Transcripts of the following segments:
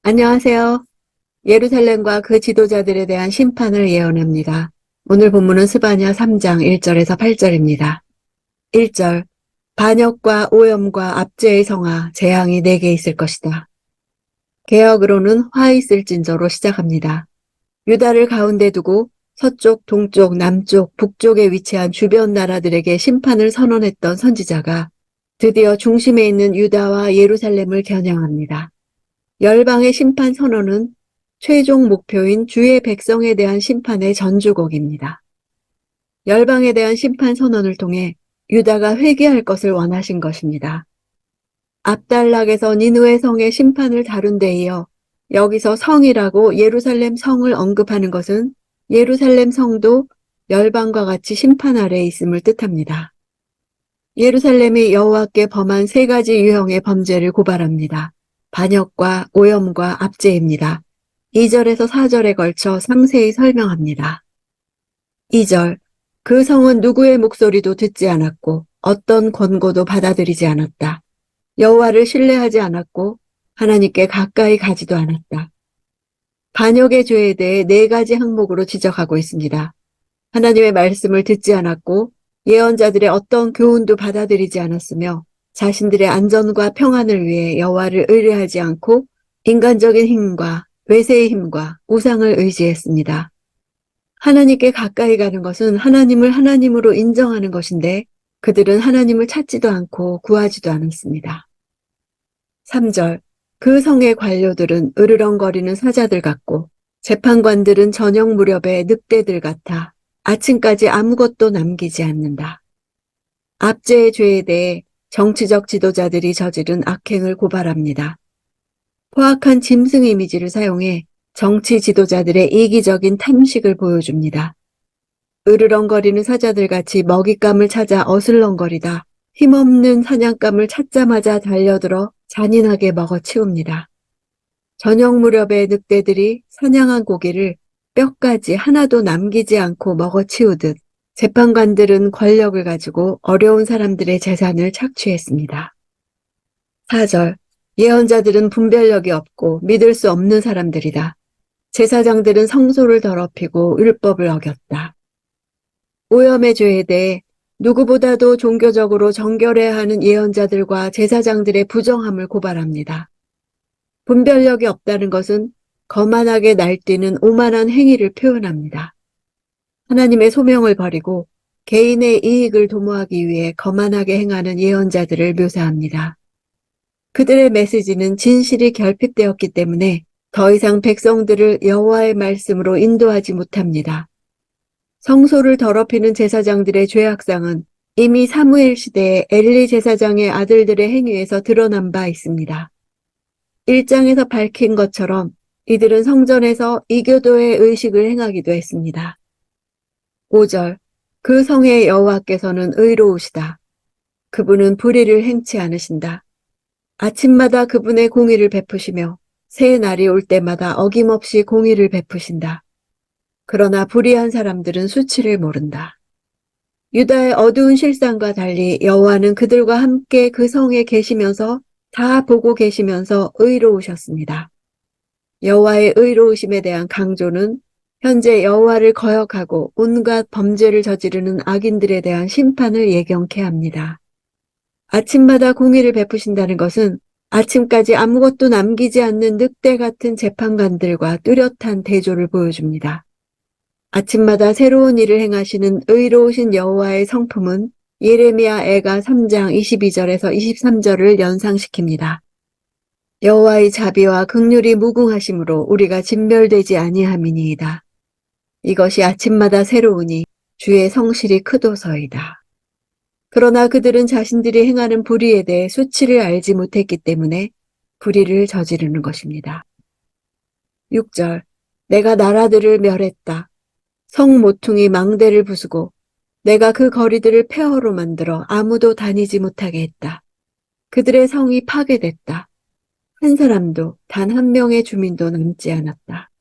안녕하세요. 예루살렘과 그 지도자들에 대한 심판을 예언합니다. 오늘 본문은 스바냐 3장 1절에서 8절입니다. 1절 반역과 오염과 압제의 성아 재앙이 내게 있을 것이다. 개역으로는 화 있을진저로 시작합니다. 유다를 가운데 두고 서쪽, 동쪽, 남쪽, 북쪽에 위치한 주변 나라들에게 심판을 선언했던 선지자가 드디어 중심에 있는 유다와 예루살렘을 겨냥합니다. 열방의 심판 선언은 최종 목표인 주의 백성에 대한 심판의 전주곡입니다. 열방에 대한 심판 선언을 통해 유다가 회개할 것을 원하신 것입니다. 압달락에서 니느웨 성의 심판을 다룬 데 이어 여기서 성이라고 예루살렘 성을 언급하는 것은 예루살렘 성도 열방과 같이 심판 아래에 있음을 뜻합니다. 예루살렘이 여호와께 범한 세 가지 유형의 범죄를 고발합니다. 반역과 오염과 압제입니다. 2절에서 4절에 걸쳐 상세히 설명합니다. 2절, 그 성은 누구의 목소리도 듣지 않았고 어떤 권고도 받아들이지 않았다. 여호와를 신뢰하지 않았고 하나님께 가까이 가지도 않았다. 반역의 죄에 대해 네 가지 항목으로 지적하고 있습니다. 하나님의 말씀을 듣지 않았고 예언자들의 어떤 교훈도 받아들이지 않았으며 자신들의 안전과 평안을 위해 여호와를 의뢰하지 않고 인간적인 힘과 외세의 힘과 우상을 의지했습니다. 하나님께 가까이 가는 것은 하나님을 하나님으로 인정하는 것인데 그들은 하나님을 찾지도 않고 구하지도 않았습니다. 3절, 그 성의 관료들은 으르렁거리는 사자들 같고 재판관들은 저녁 무렵의 늑대들 같아 아침까지 아무것도 남기지 않는다. 압제의 죄에 대해 정치적 지도자들이 저지른 악행을 고발합니다. 포악한 짐승 이미지를 사용해 정치 지도자들의 이기적인 탐식을 보여줍니다. 으르렁거리는 사자들같이 먹잇감을 찾아 어슬렁거리다 힘없는 사냥감을 찾자마자 달려들어 잔인하게 먹어치웁니다. 저녁 무렵에 늑대들이 사냥한 고기를 뼈까지 하나도 남기지 않고 먹어치우듯 재판관들은 권력을 가지고 어려운 사람들의 재산을 착취했습니다. 4절, 예언자들은 분별력이 없고 믿을 수 없는 사람들이다. 제사장들은 성소를 더럽히고 율법을 어겼다. 오염의 죄에 대해 누구보다도 종교적으로 정결해야 하는 예언자들과 제사장들의 부정함을 고발합니다. 분별력이 없다는 것은 거만하게 날뛰는 오만한 행위를 표현합니다. 하나님의 소명을 버리고 개인의 이익을 도모하기 위해 거만하게 행하는 예언자들을 묘사합니다. 그들의 메시지는 진실이 결핍되었기 때문에 더 이상 백성들을 여호와의 말씀으로 인도하지 못합니다. 성소를 더럽히는 제사장들의 죄악상은 이미 사무엘 시대의 엘리 제사장의 아들들의 행위에서 드러난 바 있습니다. 1장에서 밝힌 것처럼 이들은 성전에서 이교도의 의식을 행하기도 했습니다. 5절, 그 성의 여호와께서는 의로우시다. 그분은 불의를 행치 않으신다. 아침마다 그분의 공의를 베푸시며 새 날이 올 때마다 어김없이 공의를 베푸신다. 그러나 불의한 사람들은 수치를 모른다. 유다의 어두운 실상과 달리 여호와는 그들과 함께 그 성에 계시면서 다 보고 계시면서 의로우셨습니다. 여호와의 의로우심에 대한 강조는 현재 여호와를 거역하고 온갖 범죄를 저지르는 악인들에 대한 심판을 예견케 합니다. 아침마다 공의를 베푸신다는 것은 아침까지 아무것도 남기지 않는 늑대 같은 재판관들과 뚜렷한 대조를 보여줍니다. 아침마다 새로운 일을 행하시는 의로우신 여호와의 성품은 예레미야 애가 3장 22절에서 23절을 연상시킵니다. 여호와의 자비와 긍휼이 무궁하심으로 우리가 진멸되지 아니함이니이다. 이것이 아침마다 새로우니 주의 성실이 크도서이다. 그러나 그들은 자신들이 행하는 불의에 대해 수치를 알지 못했기 때문에 불의를 저지르는 것입니다. 6절, 내가 나라들을 멸했다. 성 모퉁이 망대를 부수고 내가 그 거리들을 폐허로 만들어 아무도 다니지 못하게 했다. 그들의 성이 파괴됐다. 한 사람도 단 한 명의 주민도 남지 않았다.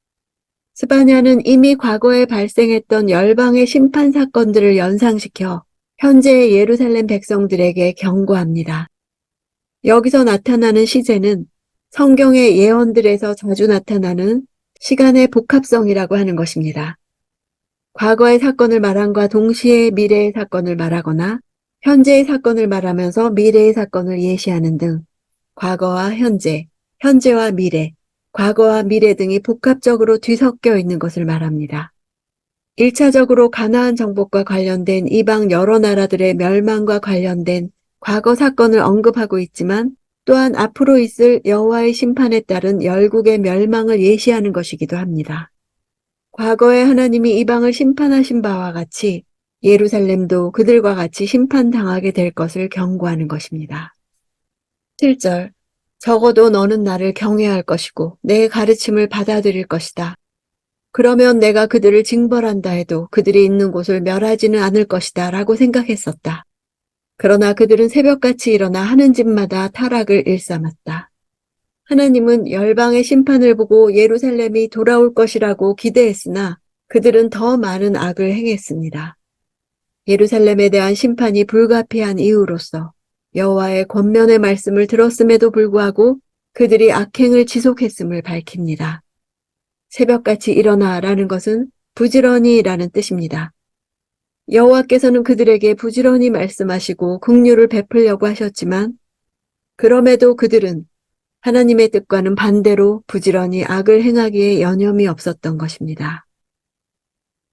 스바냐는 이미 과거에 발생했던 열방의 심판 사건들을 연상시켜 현재의 예루살렘 백성들에게 경고합니다. 여기서 나타나는 시제는 성경의 예언들에서 자주 나타나는 시간의 복합성이라고 하는 것입니다. 과거의 사건을 말함과 동시에 미래의 사건을 말하거나 현재의 사건을 말하면서 미래의 사건을 예시하는 등 과거와 현재, 현재와 미래, 과거와 미래 등이 복합적으로 뒤섞여 있는 것을 말합니다. 1차적으로 가나안 정복과 관련된 이방 여러 나라들의 멸망과 관련된 과거 사건을 언급하고 있지만 또한 앞으로 있을 여호와의 심판에 따른 열국의 멸망을 예시하는 것이기도 합니다. 과거에 하나님이 이방을 심판하신 바와 같이 예루살렘도 그들과 같이 심판당하게 될 것을 경고하는 것입니다. 7절 적어도 너는 나를 경외할 것이고 내 가르침을 받아들일 것이다. 그러면 내가 그들을 징벌한다 해도 그들이 있는 곳을 멸하지는 않을 것이다 라고 생각했었다. 그러나 그들은 새벽같이 일어나 하는 집마다 타락을 일삼았다. 하나님은 열방의 심판을 보고 예루살렘이 돌아올 것이라고 기대했으나 그들은 더 많은 악을 행했습니다. 예루살렘에 대한 심판이 불가피한 이유로서 여호와의 권면의 말씀을 들었음에도 불구하고 그들이 악행을 지속했음을 밝힙니다. 새벽같이 일어나라는 것은 부지런히라는 뜻입니다. 여호와께서는 그들에게 부지런히 말씀하시고 긍휼을 베풀려고 하셨지만 그럼에도 그들은 하나님의 뜻과는 반대로 부지런히 악을 행하기에 여념이 없었던 것입니다.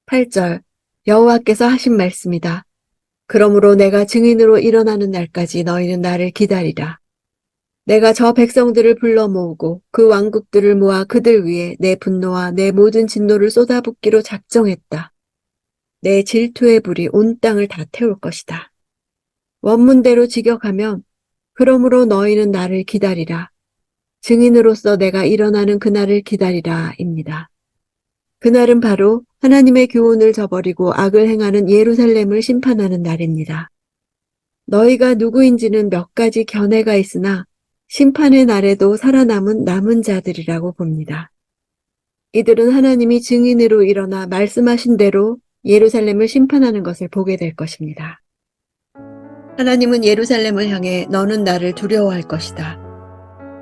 8절 여호와께서 하신 말씀이다. 그러므로 내가 증인으로 일어나는 날까지 너희는 나를 기다리라. 내가 저 백성들을 불러 모으고 그 왕국들을 모아 그들 위에 내 분노와 내 모든 진노를 쏟아붓기로 작정했다. 내 질투의 불이 온 땅을 다 태울 것이다. 원문대로 직역하면 그러므로 너희는 나를 기다리라. 증인으로서 내가 일어나는 그날을 기다리라 입니다. 그날은 바로 하나님의 교훈을 저버리고 악을 행하는 예루살렘을 심판하는 날입니다. 너희가 누구인지는 몇 가지 견해가 있으나 심판의 날에도 살아남은 남은 자들이라고 봅니다. 이들은 하나님이 증인으로 일어나 말씀하신 대로 예루살렘을 심판하는 것을 보게 될 것입니다. 하나님은 예루살렘을 향해 너는 나를 두려워할 것이다.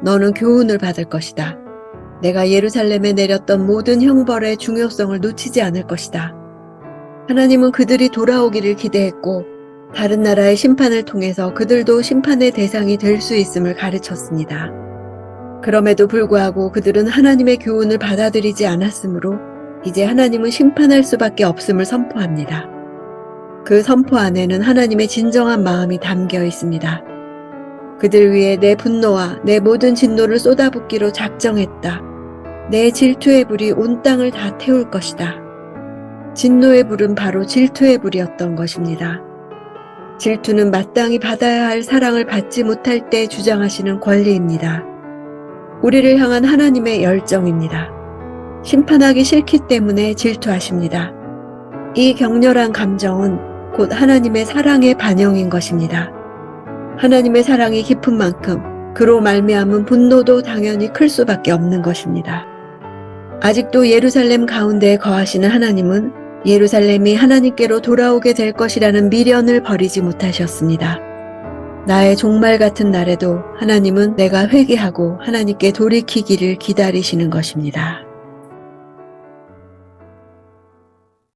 너는 교훈을 받을 것이다. 내가 예루살렘에 내렸던 모든 형벌의 중요성을 놓치지 않을 것이다. 하나님은 그들이 돌아오기를 기대했고 다른 나라의 심판을 통해서 그들도 심판의 대상이 될 수 있음을 가르쳤습니다. 그럼에도 불구하고 그들은 하나님의 교훈을 받아들이지 않았으므로 이제 하나님은 심판할 수밖에 없음을 선포합니다. 그 선포 안에는 하나님의 진정한 마음이 담겨 있습니다. 그들 위에 내 분노와 내 모든 진노를 쏟아붓기로 작정했다. 내 질투의 불이 온 땅을 다 태울 것이다. 진노의 불은 바로 질투의 불이었던 것입니다. 질투는 마땅히 받아야 할 사랑을 받지 못할 때 주장하시는 권리입니다. 우리를 향한 하나님의 열정입니다. 심판하기 싫기 때문에 질투하십니다. 이 격렬한 감정은 곧 하나님의 사랑의 반영인 것입니다. 하나님의 사랑이 깊은 만큼 그로 말미암은 분노도 당연히 클 수밖에 없는 것입니다. 아직도 예루살렘 가운데에 거하시는 하나님은 예루살렘이 하나님께로 돌아오게 될 것이라는 미련을 버리지 못하셨습니다. 나의 종말 같은 날에도 하나님은 내가 회개하고 하나님께 돌이키기를 기다리시는 것입니다.